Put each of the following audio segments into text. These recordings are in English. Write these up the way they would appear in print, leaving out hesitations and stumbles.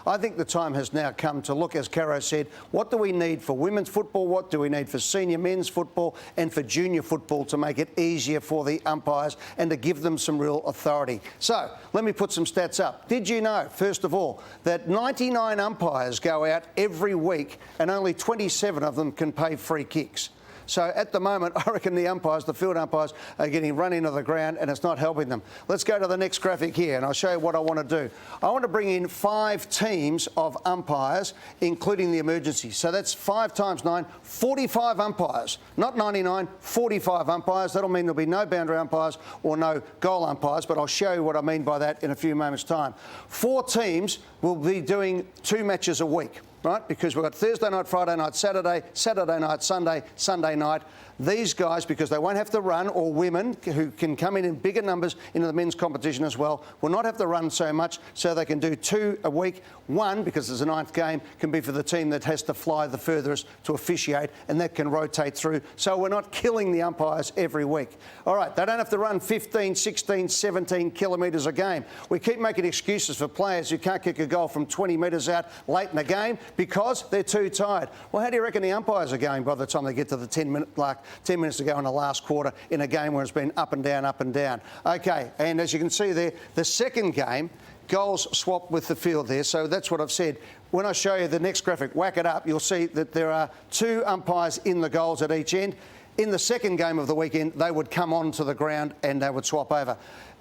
I think the time has now come to look, as Caro said, what do we need for women's football, what do we need for senior men's football and for junior football to make it easier for the umpires and to give them some real authority. So let me put some stats up. Did you know, first of all, that 99 umpires go out every week and only 27 of them can pay free kicks? So at the moment, I reckon the umpires, the field umpires, are getting run into the ground and it's not helping them. Let's go to the next graphic here and I'll show you what I want to do. I want to bring in 5 teams of umpires, including the emergency. So that's 5 times 9, 45 umpires. Not 99, 45 umpires. That'll mean there'll be no boundary umpires or no goal umpires, but I'll show you what I mean by that in a few moments' time. 4 teams will be doing 2 matches a week. Right, because we've got Thursday night, Friday night, Saturday, Saturday night, Sunday, Sunday night. These guys, because they won't have to run, or women who can come in bigger numbers into the men's competition as well, will not have to run so much, so they can do 2 a week. 1, because there's a 9th game, can be for the team that has to fly the furthest to officiate, and that can rotate through. So we're not killing the umpires every week. All right, they don't have to run 15, 16, 17 kilometres a game. We keep making excuses for players who can't kick a goal from 20 metres out late in the game because they're too tired. Well, how do you reckon the umpires are going by the time they get to the 10-minute mark, 10 minutes to go in the last quarter in a game where it's been up and down, up and down? OK, and as you can see there, the second game, goals swap with the field there. So that's what I've said. When I show you the next graphic, whack it up, you'll see that there are 2 umpires in the goals at each end. In the second game of the weekend, they would come onto the ground and they would swap over.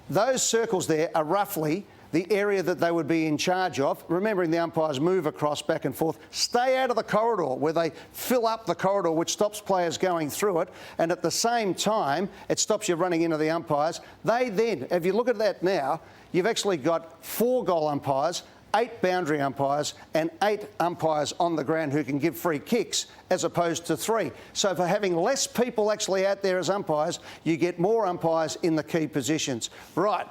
Those circles there are roughly the area that they would be in charge of, remembering the umpires move across back and forth, stay out of the corridor where they fill up the corridor, which stops players going through it, and at the same time, it stops you running into the umpires. They then, if you look at that now, you've actually got 4 goal umpires, 8 boundary umpires and 8 umpires on the ground who can give free kicks as opposed to 3. So for having less people actually out there as umpires, you get more umpires in the key positions. Right.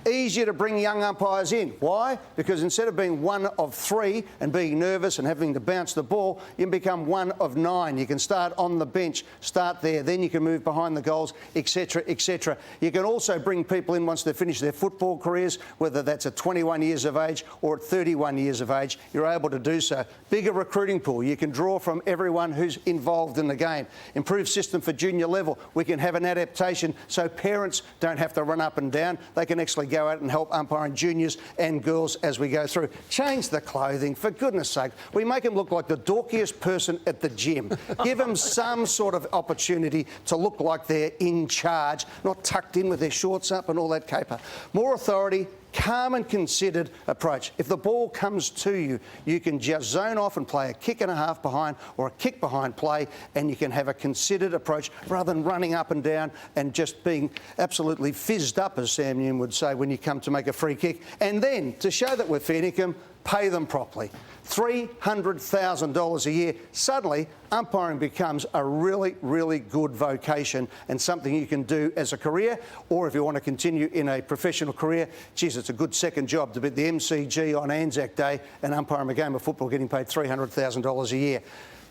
Easier to bring young umpires in. Why? Because instead of being one of 3 and being nervous and having to bounce the ball, you can become one of 9. You can start on the bench, start there, then you can move behind the goals, etc, etc. You can also bring people in once they've finished their football careers, whether that's at 21 years of age or at 31 years of age, you're able to do so. Bigger recruiting pool. You can draw from everyone who's involved in the game. Improved system for junior level. We can have an adaptation so parents don't have to run up and down. They can actually go out and help umpiring juniors and girls as we go through. Change the clothing, for goodness sake. We make them look like the dorkiest person at the gym. Give them some sort of opportunity to look like they're in charge, not tucked in with their shorts up and all that caper. More authority, calm and considered approach. If the ball comes to you, you can just zone off and play a kick and a half behind or a kick behind play, and you can have a considered approach rather than running up and down and just being absolutely fizzed up, as Sam Newman would say, when you come to make a free kick. And then, to show that we're feeding them, pay them properly. $300,000 a year. Suddenly, umpiring becomes a really, really good vocation and something you can do as a career, or if you want to continue in a professional career, geez, it's a good second job to be at the MCG on Anzac Day and umpiring a game of football getting paid $300,000 a year.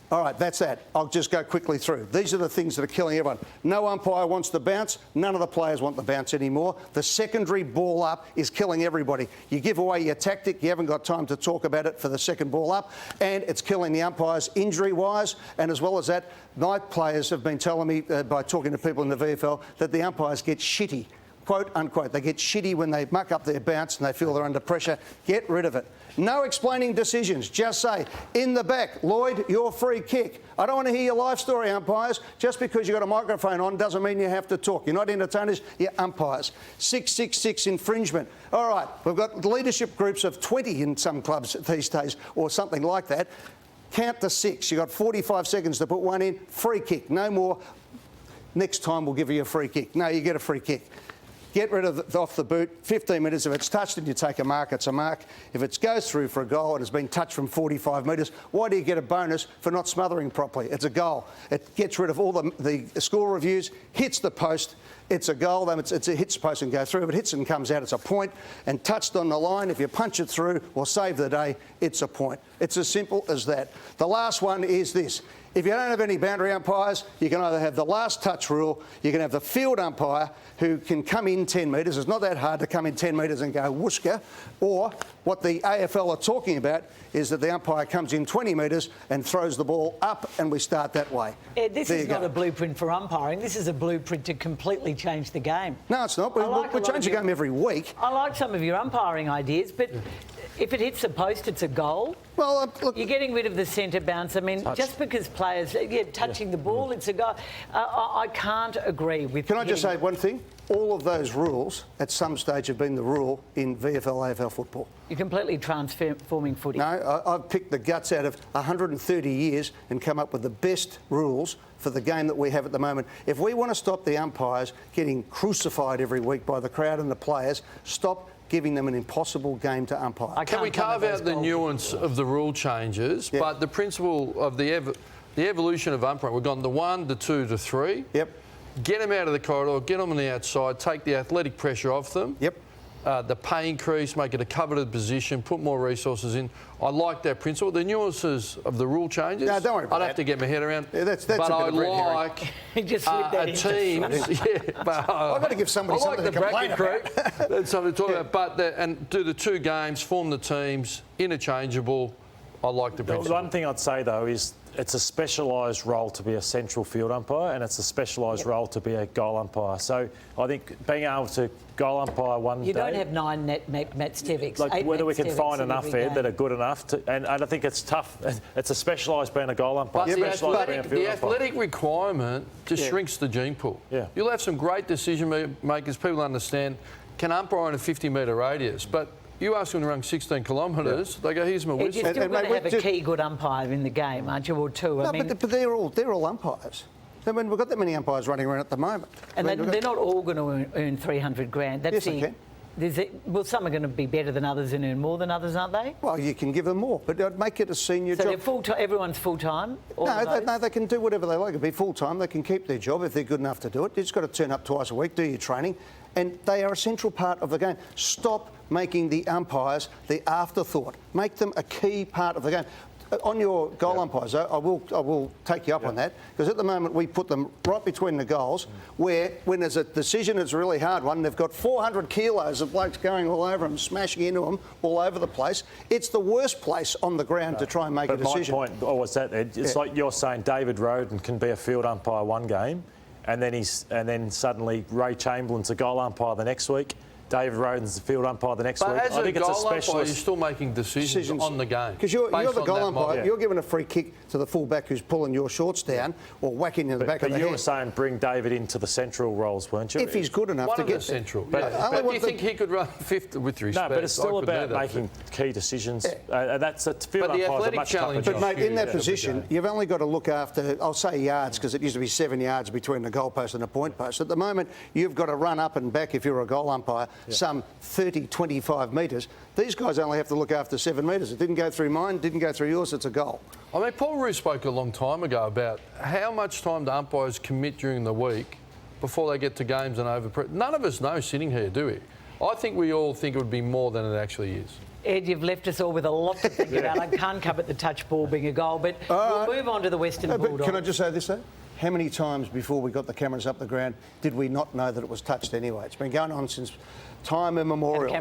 All right, that's that. I'll just go quickly through. These are the things that are killing everyone. No umpire wants the bounce. None of the players want the bounce anymore. The secondary ball up is killing everybody. You give away your tactic, you haven't got time to talk about it for the second ball up, and it's killing the umpires injury-wise. And as well as that, my players have been telling me, by talking to people in the VFL, that the umpires get shitty. Quote, unquote. They get shitty when they muck up their bounce and they feel they're under pressure. Get rid of it. No explaining decisions. Just say, in the back, Lloyd, your free kick. I don't want to hear your life story, umpires. Just because you've got a microphone on doesn't mean you have to talk. You're not entertainers, you're umpires. 666 infringement. All right, we've got leadership groups of 20 in some clubs these days or something like that. Count to 6. You've got 45 seconds to put one in. Free kick. No more. Next time we'll give you a free kick. No, you get a free kick. Get rid of it off the boot, 15 metres. If it's touched and you take a mark, it's a mark. If it goes through for a goal and has been touched from 45 metres, why do you get a bonus for not smothering properly? It's a goal. It gets rid of all the score reviews, hits the post, it's a goal. It's a hit supposed to go through. If it hits and comes out, it's a point. And touched on the line, if you punch it through or save the day, it's a point. It's as simple as that. The last one is this. If you don't have any boundary umpires, you can either have the last touch rule, you can have the field umpire who can come in 10 metres. It's not that hard to come in 10 metres and go whooshka. Or what the AFL are talking about is that the umpire comes in 20 metres and throws the ball up, and we start that way. Ed, this is not a blueprint for umpiring. This is a blueprint to completely change the game. No, it's not. We change the game every week. I like some of your umpiring ideas, but if it hits the post, it's a goal. Well, look, you're getting rid of the centre bounce. I mean, just because players, touching the ball, it's a goal. I can't agree with. Can I just say one thing? All of those rules at some stage have been the rule in VFL, AFL football. You're completely transforming footy. No, I've picked the guts out of 130 years and come up with the best rules for the game that we have at the moment. If we want to stop the umpires getting crucified every week by the crowd and the players, stop giving them an impossible game to umpire. Can we carve out the nuance of the rule changes, but the principle of the evolution of umpiring? We've gone the 1, the 2, the 3. Yep. Get them out of the corridor, get them on the outside, take the athletic pressure off them. Yep. The pay increase, make it a coveted position, put more resources in. I like that principle. The nuances of the rule changes, no, don't worry about I'd have to get my head around. Yeah, that's but a I bit of red like a team. I've got to give somebody something to complain about. That's something to talk about. But and do the 2 games, form the teams, interchangeable. I like the principle. One thing I'd say, though, is it's a specialised role to be a central field umpire, and it's a specialised role to be a goal umpire. So I think being able to goal umpire one day... You don't have 9 Metstevics. Like whether we can find enough, Ed, that are good enough to... And I think it's tough. It's a specialised being a goal umpire. But the athletic requirement just shrinks the gene pool. Yeah. You'll have some great decision makers. People understand, can umpire in a 50-metre radius, but... You ask them to run 16 kilometres, they go, here's my whistle. You're still going to have a key good umpire in the game, aren't you, or 2? No, but they're all umpires. I mean, we've got that many umpires running around at the moment. And they're not all going to earn 300 grand. Yes, they can. Well, some are going to be better than others and earn more than others, aren't they? Well, you can give them more, but I'd make it a senior job. So they're full-time, everyone's full-time? No, they can do whatever they like. It'd be full-time. They can keep their job if they're good enough to do it. You've just got to turn up twice a week, do your training, and they are a central part of the game. Stop making the umpires the afterthought. Make them a key part of the game. On your goal umpires, though, I will take you up on that, because at the moment we put them right between the goals, where when there's a decision, it's a really hard one, they've got 400 kilos of blokes going all over them, smashing into them all over the place. It's the worst place on the ground to try and make a decision. My point was that, Ed, it's like you're saying David Roden can be a field umpire one game, and then suddenly Ray Chamberlain's a goal umpire the next week. David Roden's the field umpire the next week. But as I think a it's a goal umpire, specialist. you're still making decisions on the game. Because you're the goal umpire, you're giving a free kick to the fullback who's pulling your shorts down or whacking you in the back of the head. But you were saying bring David into the central roles, weren't you? If he's good enough to get central. But do you think he could run fifth with respect? No, but it's still about making key decisions. That's field umpires are much tougher. But mate, in that position, you've only got to look after, I'll say yards, because it used to be 7 yards between the goal post and the point post. At the moment, you've got to run up and back if you're a goal umpire, some 30, 25 metres. These guys only have to look after 7 metres. It didn't go through mine, didn't go through yours, it's a goal. I mean, Paul Roos spoke a long time ago about how much time do umpires commit during the week before they get to games and over. None of us know sitting here, do we? I think we all think it would be more than it actually is. Ed, you've left us all with a lot to think about. I can't cover the touch ball being a goal, but we'll move on to the Western Bulldogs. Can I just say this, though? How many times before we got the cameras up the ground did we not know that it was touched anyway? It's been going on since time immemorial.